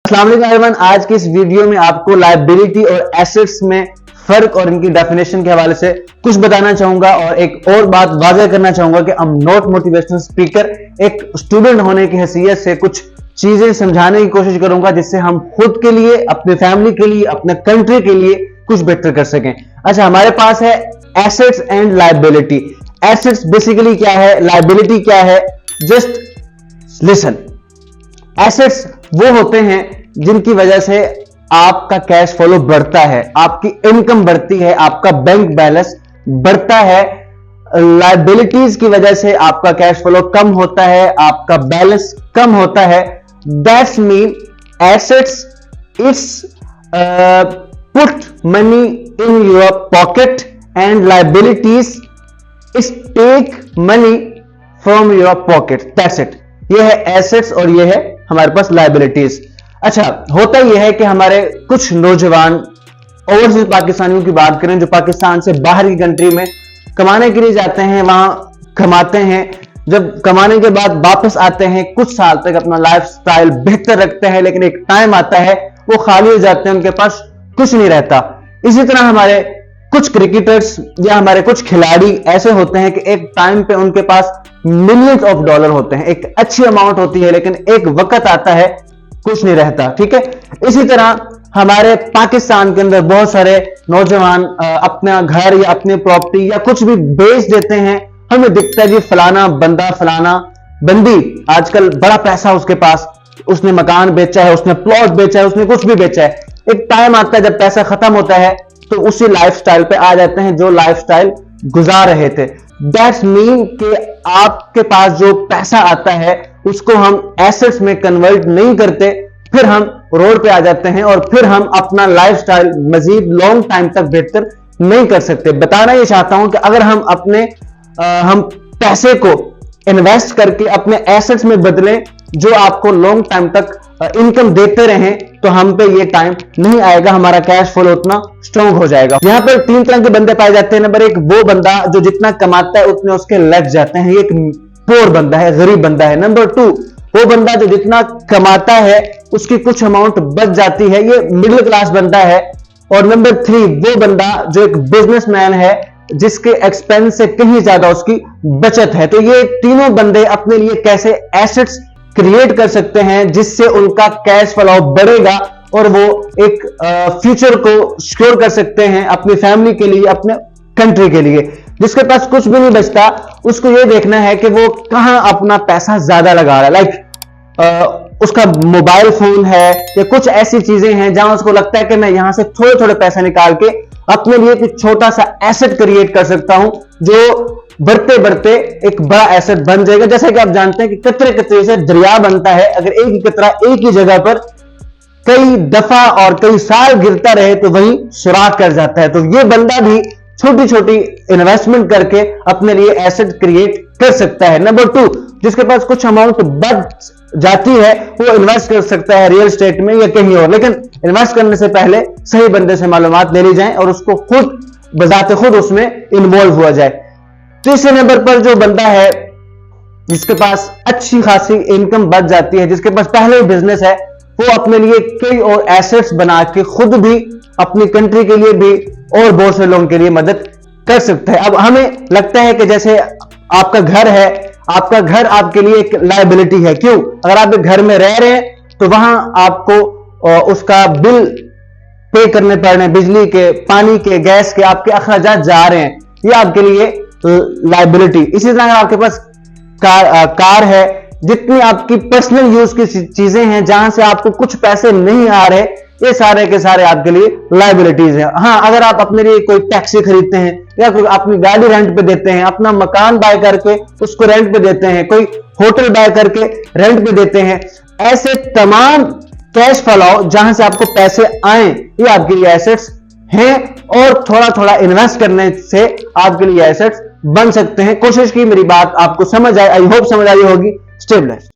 अस्सलाम वालेकुम एवरीवन। आज की इस वीडियो में आपको लायबिलिटी और एसेट्स में फर्क और इनकी डेफिनेशन के हवाले से कुछ बताना चाहूंगा और एक और बात वाज़ेह करना चाहूंगा कि I'm नॉट मोटिवेशनल स्पीकर। एक स्टूडेंट होने की हैसियत से कुछ चीजें समझाने की कोशिश करूंगा जिससे हम खुद के लिए, अपने फैमिली के लिए, अपने कंट्री के लिए कुछ बेहतर कर सकें। अच्छा, हमारे पास है assets and liability. Assets basically क्या है, लायबिलिटी क्या है, जस्ट लिसन। एसेट्स वो होते हैं जिनकी वजह से आपका कैश फ्लो बढ़ता है, आपकी इनकम बढ़ती है, आपका बैंक बैलेंस बढ़ता है। लायबिलिटीज की वजह से आपका कैश फ्लो कम होता है, आपका बैलेंस कम होता है। That's mean assets it's put money in your pocket and liabilities is take money from your pocket. That's it. ये है एसेट्स और ये है हमारे पास लायबिलिटीज। अच्छा, होता यह है कि हमारे कुछ नौजवान ओवरसीज पाकिस्तानियों की बात करें जो पाकिस्तान से बाहर की कंट्री में कमाने के लिए जाते हैं, वहां कमाते हैं, जब कमाने के बाद वापस आते हैं, कुछ साल तक अपना लाइफस्टाइल बेहतर रखते हैं, लेकिन एक टाइम आता है वो खाली हो जाते हैं, उनके पास कुछ नहीं रहता। इसी तरह हमारे कुछ क्रिकेटर्स या हमारे कुछ खिलाड़ी ऐसे होते हैं कि एक टाइम पे उनके पास मिलियंस ऑफ डॉलर होते हैं, एक अच्छी अमाउंट होती है, लेकिन एक वक्त आता है कुछ नहीं रहता। ठीक है, इसी तरह हमारे पाकिस्तान के अंदर बहुत सारे नौजवान अपना घर या अपनी प्रॉपर्टी या कुछ भी बेच देते हैं। हमें दिखता है जी फलाना बंदा, फलाना बंदी आजकल बड़ा पैसा उसके पास, उसने मकान बेचा है, उसने प्लॉट बेचा है, उसने कुछ भी बेचा है। एक टाइम आता है जब पैसा खत्म होता है तो उसी लाइफस्टाइल पे आ जाते हैं जो लाइफस्टाइल गुजार रहे थे। दैट्स मीन कि आपके पास जो पैसा आता है उसको हम एसेट्स में कन्वर्ट नहीं करते, फिर हम रोड पे आ जाते हैं और फिर हम अपना लाइफस्टाइल मजीद लॉन्ग टाइम तक बेहतर नहीं कर सकते। बताना ये चाहता हूं कि अगर हम हम पैसे को इन्वेस्ट करके अपने एसेट्स में बदलें जो आपको लॉन्ग टाइम तक इनकम देते रहें तो हम पे ये टाइम नहीं आएगा, हमारा कैश फ्लो उतना स्ट्रांग हो जाएगा। यहां पर तीन तरह के बंदे पाए जाते हैं। नंबर एक, वो बंदा जो जितना कमाता है उतने उसके लग जाते हैं, ये एक पोर बंदा है, गरीब बंदा है। नंबर टू, वो बंदा जो जितना कमाता है उसकी कुछ अमाउंट बच जाती है, ये मिडिल क्लास बंदा है। और नंबर थ्री, वो बंदा जो एक बिजनेसमैन है जिसके एक्सपेंस से कहीं ज्यादा उसकी बचत है। तो ये तीनों बंदे अपने लिए कैसे एसेट्स क्रिएट कर सकते हैं जिससे उनका कैश फ्लो बढ़ेगा और वो एक फ्यूचर को सिक्योर कर सकते हैं अपनी फैमिली के लिए, अपने कंट्री के लिए। जिसके पास कुछ भी नहीं बचता उसको ये देखना है कि वो कहां अपना पैसा ज्यादा लगा रहा है। लाइक उसका मोबाइल फोन है या कुछ ऐसी चीजें हैं जहां उसको लगता है कि मैं यहां से थोड़े थोड़े पैसे निकाल के अपने लिए एक छोटा सा एसेट क्रिएट कर सकता हूं जो बढ़ते बढ़ते एक बड़ा एसेट बन जाएगा। जैसा कि आप जानते हैं कि कतरे कतरे से दरिया बनता है, अगर एक ही कतरा एक ही जगह पर कई दफा और कई साल गिरता रहे तो वही सुराख कर जाता है। तो ये बंदा भी छोटी छोटी इन्वेस्टमेंट करके अपने लिए एसेट क्रिएट कर सकता है। नंबर टू, जिसके पास कुछ अमाउंट बच जाती है वो इन्वेस्ट कर सकता है रियल एस्टेट में या कहीं और, लेकिन इन्वेस्ट करने से पहले सही बंदे से मालूमात ले ली जाए और उसको खुद बजाते खुद उसमें इन्वॉल्व हुआ जाए। तीसरे नंबर पर जो बंदा है जिसके पास अच्छी खासी इनकम बच जाती है, जिसके पास पहले ही बिजनेस है, वो अपने लिए कई और एसेट्स बना के खुद भी, अपनी कंट्री के लिए भी और बहुत से लोगों के लिए मदद कर सकता है। अब हमें लगता है कि जैसे आपका घर है, आपका घर आपके लिए एक लायबिलिटी है। क्यों? अगर आप एक घर में रह रहे हैं तो वहां आपको उसका बिल पे करने पड़ रहे हैं, बिजली के, पानी के, गैस के, आपके अखराजात जा रहे हैं, ये आपके लिए लायबिलिटी। इसी तरह आपके पास कार है, जितनी आपकी पर्सनल यूज की चीजें हैं जहां से आपको कुछ पैसे नहीं आ रहे, ये सारे के सारे आपके लिए लायबिलिटीज हैं। हाँ, अगर आप अपने लिए कोई टैक्सी खरीदते हैं या कोई अपनी गाड़ी रेंट पे देते हैं, अपना मकान बाय करके उसको रेंट पे देते हैं, कोई होटल बाय करके रेंट पे देते हैं, ऐसे तमाम कैश फ्लो जहां से आपको पैसे आए ये आपके लिए एसेट्स हैं और थोड़ा थोड़ा इन्वेस्ट करने से आपके लिए एसेट्स बन सकते हैं। कोशिश की मेरी बात आपको समझ आए, आई होप समझ आई होगी। Stay blessed.